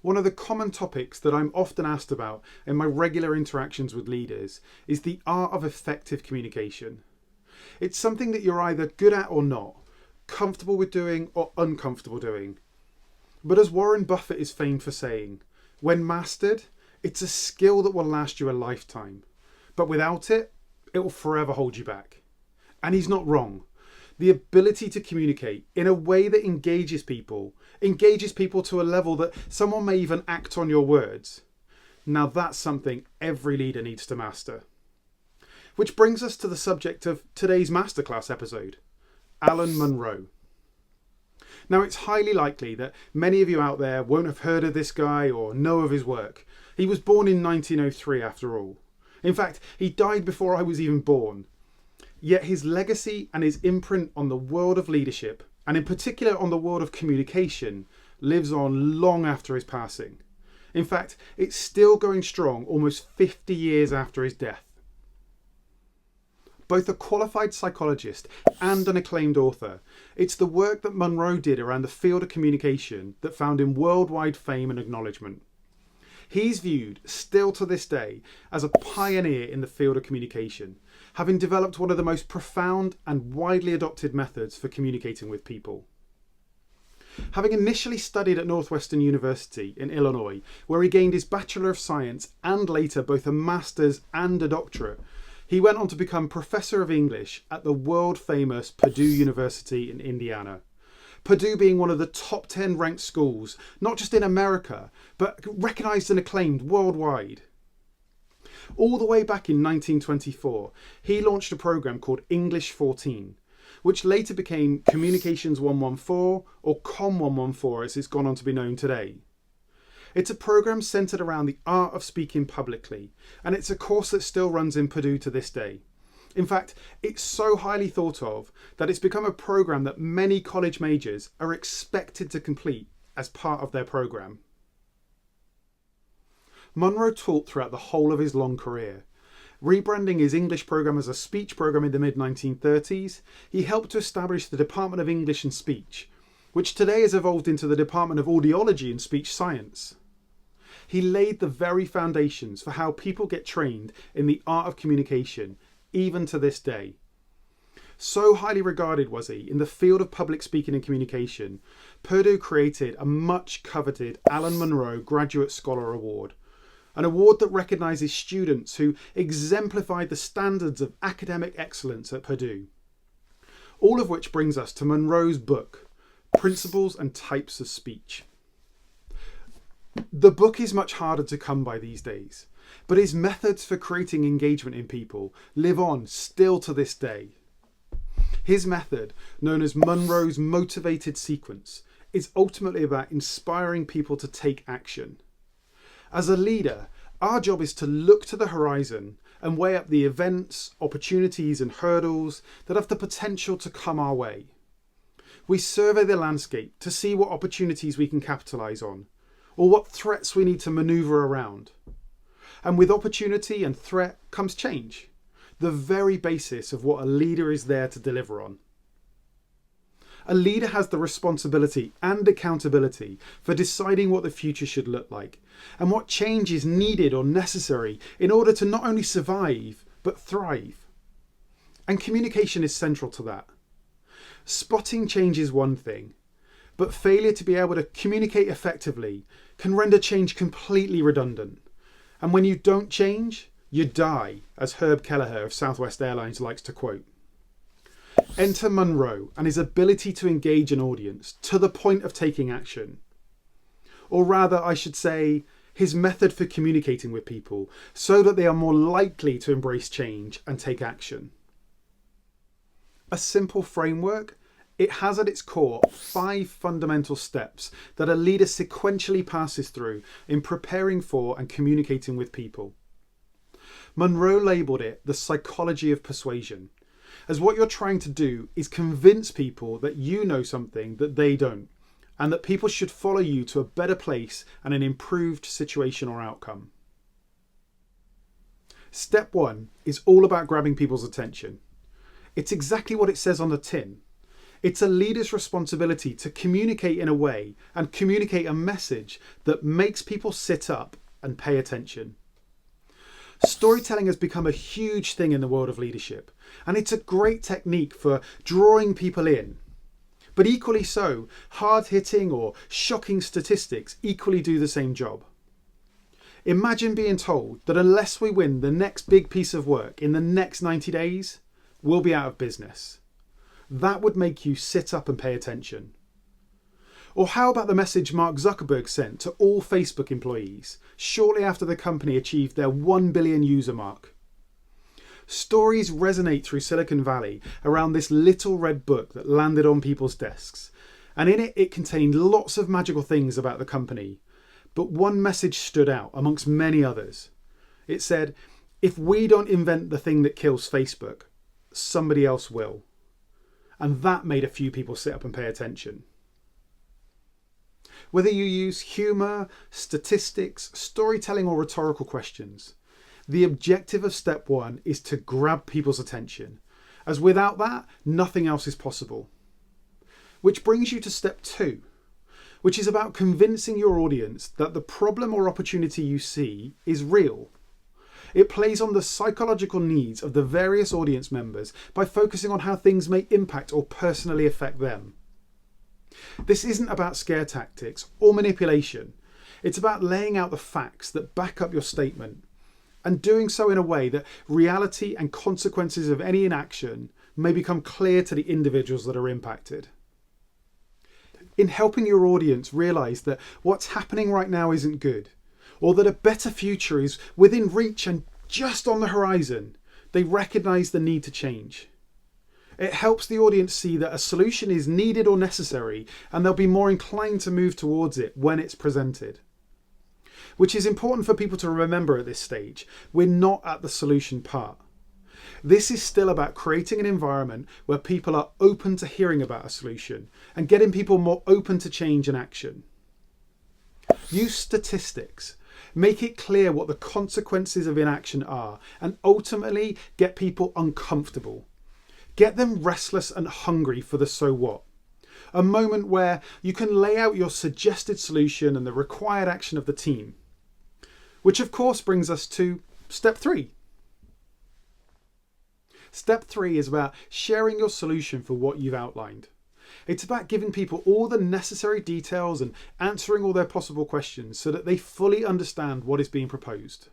One of the common topics that I'm often asked about in my regular interactions with leaders is the art of effective communication. It's something that you're either good at or not, comfortable with doing or uncomfortable doing. But as Warren Buffett is famed for saying, when mastered, it's a skill that will last you a lifetime. But without it, it will forever hold you back. And he's not wrong. The ability to communicate in a way that engages people to a level that someone may even act on your words. Now that's something every leader needs to master. Which brings us to the subject of today's Masterclass episode, Alan Monroe. Now it's highly likely that many of you out there won't have heard of this guy or know of his work. He was born in 1903 after all. In fact, he died before I was even born. Yet his legacy and his imprint on the world of leadership, and in particular on the world of communication, lives on long after his passing. In fact, it's still going strong almost 50 years after his death. Both a qualified psychologist and an acclaimed author, it's the work that Monroe did around the field of communication that found him worldwide fame and acknowledgement. He's viewed, still to this day, as a pioneer in the field of communication, having developed one of the most profound and widely adopted methods for communicating with people. Having initially studied at Northwestern University in Illinois, where he gained his Bachelor of Science and later both a Master's and a Doctorate, he went on to become Professor of English at the world-famous Purdue University in Indiana. Purdue being one of the top 10 ranked schools, not just in America, but recognised and acclaimed worldwide. All the way back in 1924, he launched a programme called English 14, which later became Communications 114 or Com 114 as it's gone on to be known today. It's a programme centred around the art of speaking publicly, and it's a course that still runs in Purdue to this day. In fact, it's so highly thought of that it's become a programme that many college majors are expected to complete as part of their programme. Monroe taught throughout the whole of his long career. Rebranding his English programme as a speech programme in the mid-1930s, he helped to establish the Department of English and Speech, which today has evolved into the Department of Audiology and Speech Science. He laid the very foundations for how people get trained in the art of communication, even to this day. So highly regarded was he in the field of public speaking and communication, Purdue created a much coveted Alan Monroe Graduate Scholar Award, an award that recognises students who exemplified the standards of academic excellence at Purdue. All of which brings us to Monroe's book, Principles and Types of Speech. The book is much harder to come by these days, but his methods for creating engagement in people live on still to this day. His method, known as Monroe's motivated sequence, is ultimately about inspiring people to take action. As a leader, our job is to look to the horizon and weigh up the events, opportunities and hurdles that have the potential to come our way. We survey the landscape to see what opportunities we can capitalise on, or what threats we need to manoeuvre around. And with opportunity and threat comes change, the very basis of what a leader is there to deliver on. A leader has the responsibility and accountability for deciding what the future should look like and what change is needed or necessary in order to not only survive, but thrive. And communication is central to that. Spotting change is one thing, but failure to be able to communicate effectively can render change completely redundant. And when you don't change, you die, as Herb Kelleher of Southwest Airlines likes to quote. Enter Monroe and his ability to engage an audience to the point of taking action. Or rather, I should say, his method for communicating with people so that they are more likely to embrace change and take action. A simple framework, it has at its core 5 fundamental steps that a leader sequentially passes through in preparing for and communicating with people. Monroe labelled it the psychology of persuasion, as what you're trying to do is convince people that you know something that they don't, and that people should follow you to a better place and an improved situation or outcome. Step 1 is all about grabbing people's attention. It's exactly what it says on the tin. It's a leader's responsibility to communicate in a way and communicate a message that makes people sit up and pay attention. Storytelling has become a huge thing in the world of leadership, and it's a great technique for drawing people in. But equally so, hard-hitting or shocking statistics equally do the same job. Imagine being told that unless we win the next big piece of work in the next 90 days, we'll be out of business. That would make you sit up and pay attention. Or how about the message Mark Zuckerberg sent to all Facebook employees shortly after the company achieved their 1 billion user mark? Stories resonate through Silicon Valley around this little red book that landed on people's desks, and in it contained lots of magical things about the company. But one message stood out amongst many others. It said, if we don't invent the thing that kills Facebook, somebody else will. And that made a few people sit up and pay attention. Whether you use humour, statistics, storytelling or rhetorical questions, the objective of step 1 is to grab people's attention, as without that, nothing else is possible. Which brings you to step 2, which is about convincing your audience that the problem or opportunity you see is real. It plays on the psychological needs of the various audience members by focusing on how things may impact or personally affect them. This isn't about scare tactics or manipulation. It's about laying out the facts that back up your statement and doing so in a way that reality and consequences of any inaction may become clear to the individuals that are impacted. In helping your audience realise that what's happening right now isn't good, or that a better future is within reach and just on the horizon, they recognise the need to change. It helps the audience see that a solution is needed or necessary, and they'll be more inclined to move towards it when it's presented. Which is important for people to remember at this stage. We're not at the solution part. This is still about creating an environment where people are open to hearing about a solution and getting people more open to change and action. Use statistics. Make it clear what the consequences of inaction are and ultimately get people uncomfortable. Get them restless and hungry for the so what. A moment where you can lay out your suggested solution and the required action of the team. Which of course brings us to step 3. Step 3 is about sharing your solution for what you've outlined. It's about giving people all the necessary details and answering all their possible questions so that they fully understand what is being proposed.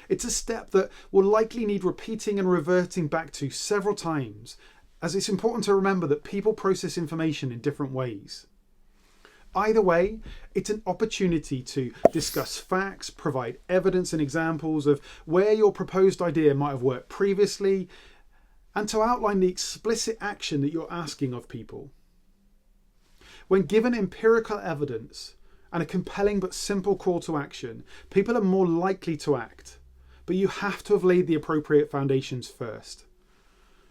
It's a step that will likely need repeating and reverting back to several times, as it's important to remember that people process information in different ways. Either way, it's an opportunity to discuss facts, provide evidence and examples of where your proposed idea might have worked previously, and to outline the explicit action that you're asking of people. When given empirical evidence and a compelling but simple call to action, people are more likely to act. But you have to have laid the appropriate foundations first.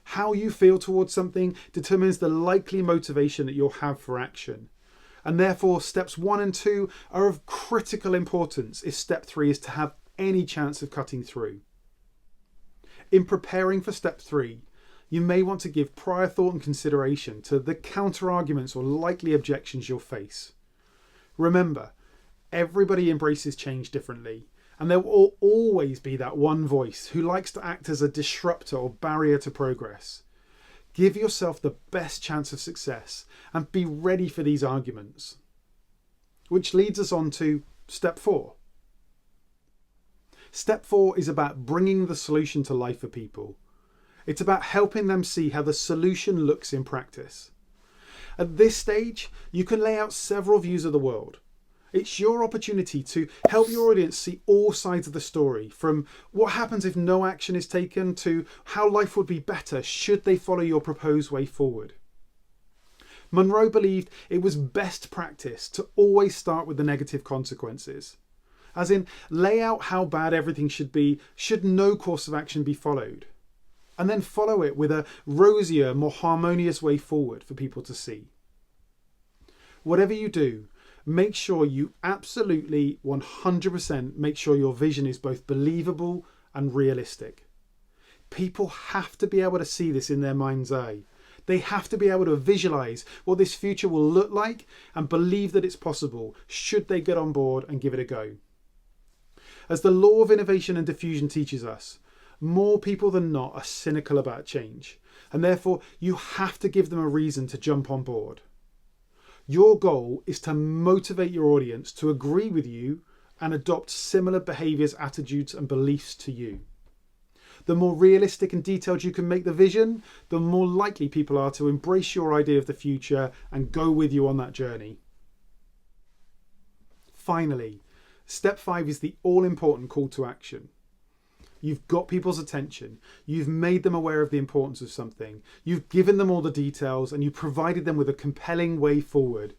How you feel towards something determines the likely motivation that you'll have for action. And therefore, steps 1 and 2 are of critical importance if step 3 is to have any chance of cutting through. In preparing for step 3, you may want to give prior thought and consideration to the counter-arguments or likely objections you'll face. Remember, everybody embraces change differently, and there will always be that one voice who likes to act as a disruptor or barrier to progress. Give yourself the best chance of success and be ready for these arguments. Which leads us on to step 4. Step 4 is about bringing the solution to life for people. It's about helping them see how the solution looks in practice. At this stage, you can lay out several views of the world. It's your opportunity to help your audience see all sides of the story, from what happens if no action is taken to how life would be better should they follow your proposed way forward. Monroe believed it was best practice to always start with the negative consequences, as in lay out how bad everything should be should no course of action be followed, and then follow it with a rosier, more harmonious way forward for people to see. Whatever you do, make sure you absolutely 100% make sure your vision is both believable and realistic. People have to be able to see this in their mind's eye. They have to be able to visualize what this future will look like and believe that it's possible should they get on board and give it a go. As the law of innovation and diffusion teaches us, more people than not are cynical about change, and therefore you have to give them a reason to jump on board. Your goal is to motivate your audience to agree with you and adopt similar behaviours, attitudes and beliefs to you. The more realistic and detailed you can make the vision, the more likely people are to embrace your idea of the future and go with you on that journey. Finally, step 5 is the all-important call to action. You've got people's attention, you've made them aware of the importance of something, you've given them all the details and you provided them with a compelling way forward.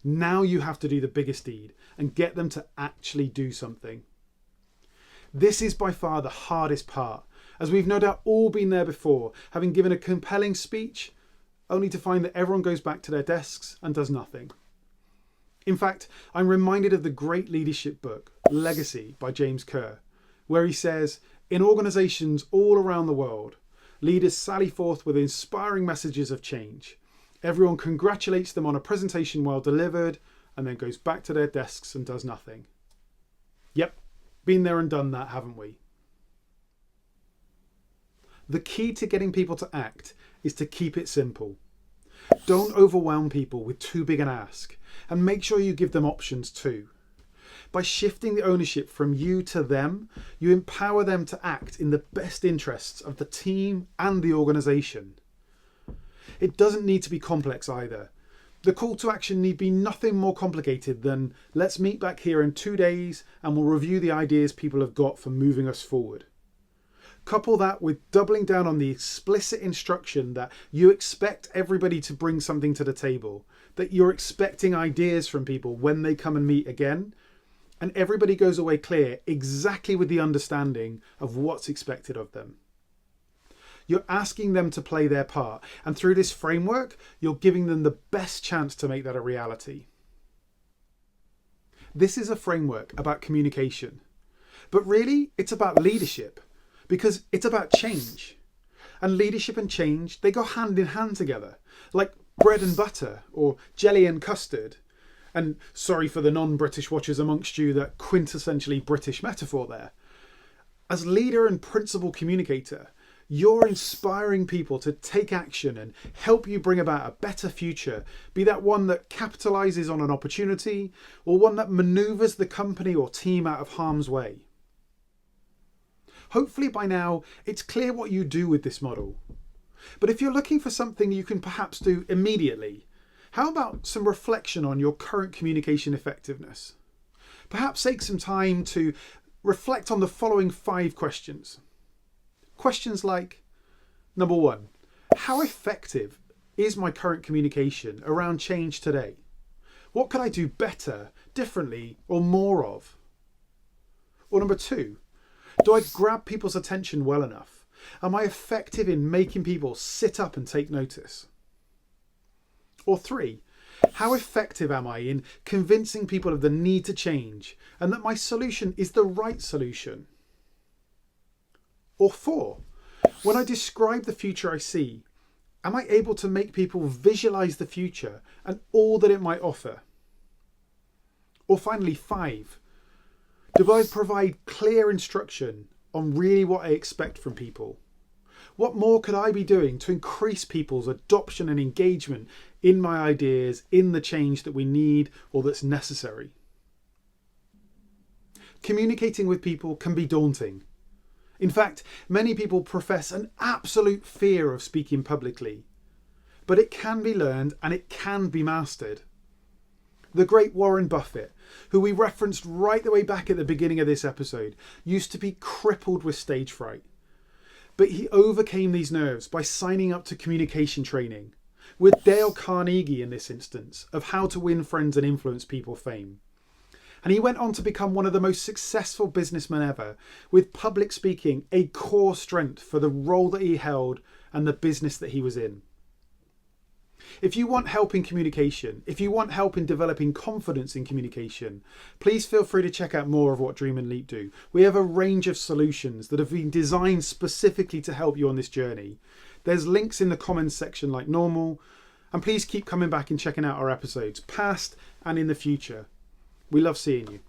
Now you have to do the biggest deed and get them to actually do something. This is by far the hardest part, as we've no doubt all been there before, having given a compelling speech, only to find that everyone goes back to their desks and does nothing. In fact, I'm reminded of the great leadership book, Legacy by James Kerr, where he says, in organisations all around the world, leaders sally forth with inspiring messages of change. Everyone congratulates them on a presentation well delivered and then goes back to their desks and does nothing. Yep, been there and done that, haven't we? The key to getting people to act is to keep it simple. Don't overwhelm people with too big an ask, and make sure you give them options too. By shifting the ownership from you to them, you empower them to act in the best interests of the team and the organisation. It doesn't need to be complex either. The call to action need be nothing more complicated than, let's meet back here in 2 days and we'll review the ideas people have got for moving us forward. Couple that with doubling down on the explicit instruction that you expect everybody to bring something to the table, that you're expecting ideas from people when they come and meet again, and everybody goes away clear exactly with the understanding of what's expected of them. You're asking them to play their part, and through this framework, you're giving them the best chance to make that a reality. This is a framework about communication, but really it's about leadership, because it's about change. And leadership and change, they go hand in hand together, like bread and butter or jelly and custard. And sorry for the non-British watchers amongst you, that quintessentially British metaphor there. As leader and principal communicator, you're inspiring people to take action and help you bring about a better future, be that one that capitalizes on an opportunity or one that maneuvers the company or team out of harm's way. Hopefully by now it's clear what you do with this model. But if you're looking for something you can perhaps do immediately, how about some reflection on your current communication effectiveness? Perhaps take some time to reflect on the following 5 questions. Questions like, number 1, how effective is my current communication around change today? What could I do better, differently, or more of? Or number 2, do I grab people's attention well enough? Am I effective in making people sit up and take notice? Or 3, how effective am I in convincing people of the need to change and that my solution is the right solution? Or 4, when I describe the future I see, am I able to make people visualize the future and all that it might offer? Or finally 5, do I provide clear instruction on really what I expect from people? What more could I be doing to increase people's adoption and engagement in my ideas, in the change that we need or that's necessary? Communicating with people can be daunting. In fact, many people profess an absolute fear of speaking publicly, but it can be learned and it can be mastered. The great Warren Buffett, who we referenced right the way back at the beginning of this episode, used to be crippled with stage fright. But he overcame these nerves by signing up to communication training, with Dale Carnegie in this instance, of How to Win Friends and Influence People fame. And he went on to become one of the most successful businessmen ever, with public speaking a core strength for the role that he held and the business that he was in. If you want help in communication, if you want help in developing confidence in communication, please feel free to check out more of what Dream and Leap do. We have a range of solutions that have been designed specifically to help you on this journey. There's links in the comments section like normal. And please keep coming back and checking out our episodes, past and in the future. We love seeing you.